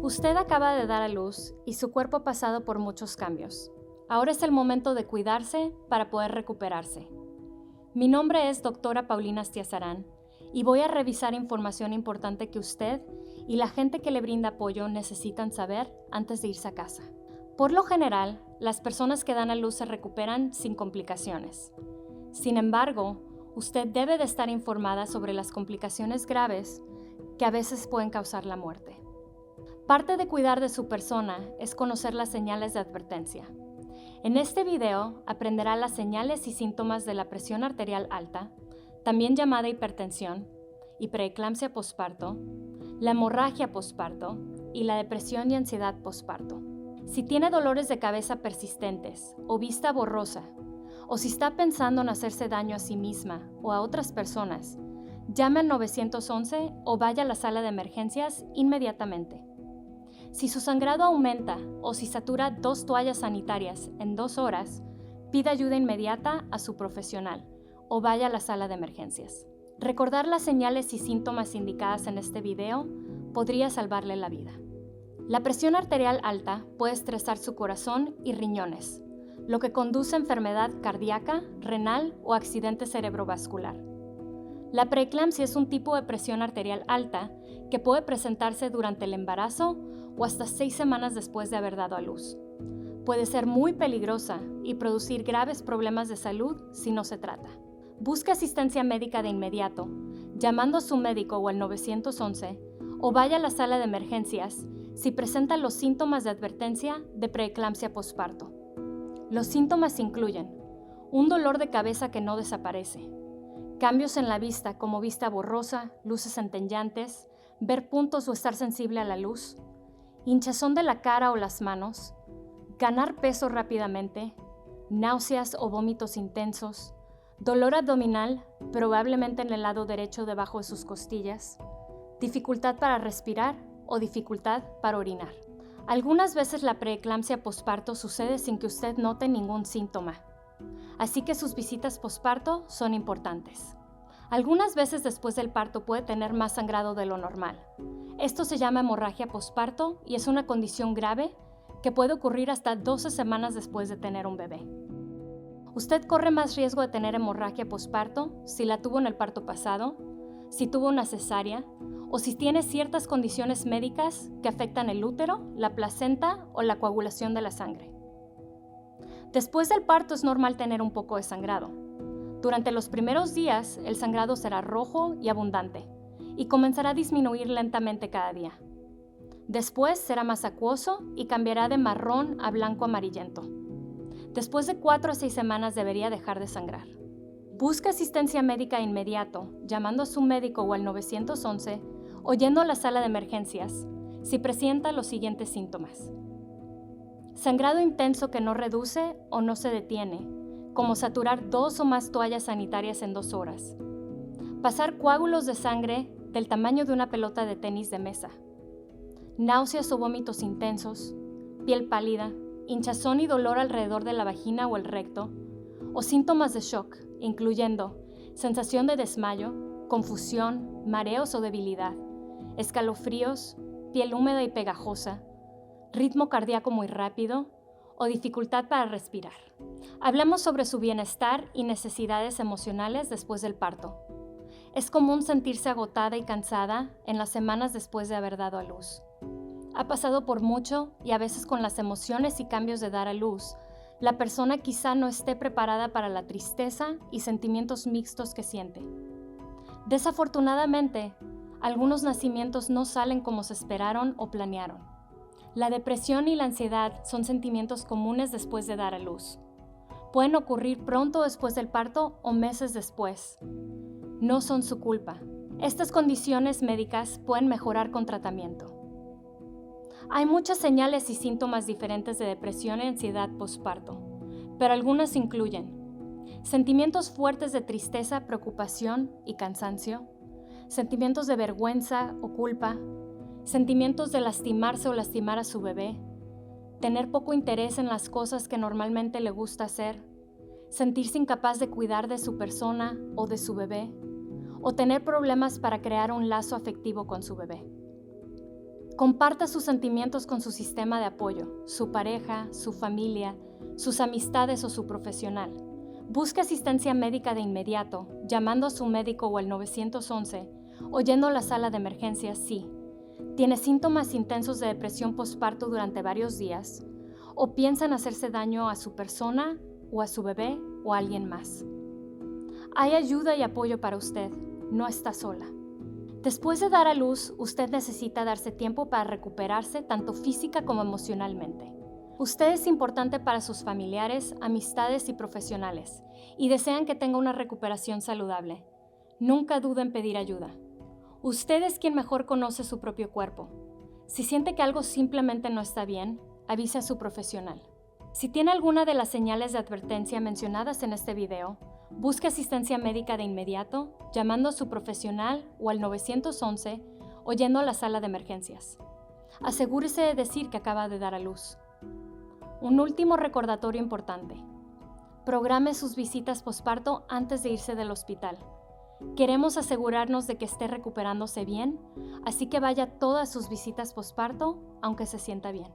Usted acaba de dar a luz y su cuerpo ha pasado por muchos cambios. Ahora es el momento de cuidarse para poder recuperarse. Mi nombre es Doctora Paulina Astiazarán y voy a revisar información importante que usted y la gente que le brinda apoyo necesitan saber antes de irse a casa. Por lo general, las personas que dan a luz se recuperan sin complicaciones. Sin embargo, usted debe de estar informada sobre las complicaciones graves que a veces pueden causar la muerte. Parte de cuidar de su persona es conocer las señales de advertencia. En este video aprenderá las señales y síntomas de la presión arterial alta, también llamada hipertensión, y preeclampsia posparto, la hemorragia posparto y la depresión y ansiedad posparto. Si tiene dolores de cabeza persistentes o vista borrosa, o si está pensando en hacerse daño a sí misma o a otras personas, llame al 911 o vaya a la sala de emergencias inmediatamente. Si su sangrado aumenta o si satura 2 toallas sanitarias en 2 horas, pida ayuda inmediata a su profesional o vaya a la sala de emergencias. Recordar las señales y síntomas indicadas en este video podría salvarle la vida. La presión arterial alta puede estresar su corazón y riñones, lo que conduce a enfermedad cardíaca, renal o accidente cerebrovascular. La preeclampsia es un tipo de presión arterial alta que puede presentarse durante el embarazo o hasta 6 semanas después de haber dado a luz. Puede ser muy peligrosa y producir graves problemas de salud si no se trata. Busque asistencia médica de inmediato, llamando a su médico o al 911, o vaya a la sala de emergencias si presenta los síntomas de advertencia de preeclampsia posparto. Los síntomas incluyen un dolor de cabeza que no desaparece, cambios en la vista como vista borrosa, luces centellantes, ver puntos o estar sensible a la luz, hinchazón de la cara o las manos, ganar peso rápidamente, náuseas o vómitos intensos, dolor abdominal, probablemente en el lado derecho debajo de sus costillas, dificultad para respirar o dificultad para orinar. Algunas veces la preeclampsia posparto sucede sin que usted note ningún síntoma, así que sus visitas posparto son importantes. Algunas veces después del parto puede tener más sangrado de lo normal. Esto se llama hemorragia posparto y es una condición grave que puede ocurrir hasta 12 semanas después de tener un bebé. Usted corre más riesgo de tener hemorragia posparto si la tuvo en el parto pasado, si tuvo una cesárea o si tiene ciertas condiciones médicas que afectan el útero, la placenta o la coagulación de la sangre. Después del parto es normal tener un poco de sangrado. Durante los primeros días, el sangrado será rojo y abundante y comenzará a disminuir lentamente cada día. Después será más acuoso y cambiará de marrón a blanco amarillento. Después de 4 a 6 semanas debería dejar de sangrar. Busque asistencia médica de inmediato, llamando a su médico o al 911 o yendo a la sala de emergencias si presenta los siguientes síntomas. Sangrado intenso que no reduce o no se detiene, como saturar 2 o más toallas sanitarias en 2 horas. Pasar coágulos de sangre del tamaño de una pelota de tenis de mesa. Náuseas o vómitos intensos, piel pálida, hinchazón y dolor alrededor de la vagina o el recto, o síntomas de shock, incluyendo sensación de desmayo, confusión, mareos o debilidad, escalofríos, piel húmeda y pegajosa, ritmo cardíaco muy rápido o dificultad para respirar. Hablamos sobre su bienestar y necesidades emocionales después del parto. Es común sentirse agotada y cansada en las semanas después de haber dado a luz. Ha pasado por mucho y a veces con las emociones y cambios de dar a luz, la persona quizá no esté preparada para la tristeza y sentimientos mixtos que siente. Desafortunadamente, algunos nacimientos no salen como se esperaron o planearon. La depresión y la ansiedad son sentimientos comunes después de dar a luz. Pueden ocurrir pronto después del parto o meses después. No son su culpa. Estas condiciones médicas pueden mejorar con tratamiento. Hay muchas señales y síntomas diferentes de depresión y ansiedad posparto, pero algunas incluyen sentimientos fuertes de tristeza, preocupación y cansancio, sentimientos de vergüenza o culpa, sentimientos de lastimarse o lastimar a su bebé, tener poco interés en las cosas que normalmente le gusta hacer, sentirse incapaz de cuidar de su persona o de su bebé, o tener problemas para crear un lazo afectivo con su bebé. Comparta sus sentimientos con su sistema de apoyo, su pareja, su familia, sus amistades o su profesional. Busque asistencia médica de inmediato, llamando a su médico o al 911 o yendo a la sala de emergencias si tiene síntomas intensos de depresión postparto durante varios días o piensa en hacerse daño a su persona o a su bebé o a alguien más. Hay ayuda y apoyo para usted, no está sola. Después de dar a luz, usted necesita darse tiempo para recuperarse tanto física como emocionalmente. Usted es importante para sus familiares, amistades y profesionales, y desean que tenga una recuperación saludable. Nunca dude en pedir ayuda. Usted es quien mejor conoce su propio cuerpo. Si siente que algo simplemente no está bien, avise a su profesional. Si tiene alguna de las señales de advertencia mencionadas en este video, busque asistencia médica de inmediato, llamando a su profesional o al 911 o yendo a la sala de emergencias. Asegúrese de decir que acaba de dar a luz. Un último recordatorio importante. Programe sus visitas posparto antes de irse del hospital. Queremos asegurarnos de que esté recuperándose bien, así que vaya a todas sus visitas posparto, aunque se sienta bien.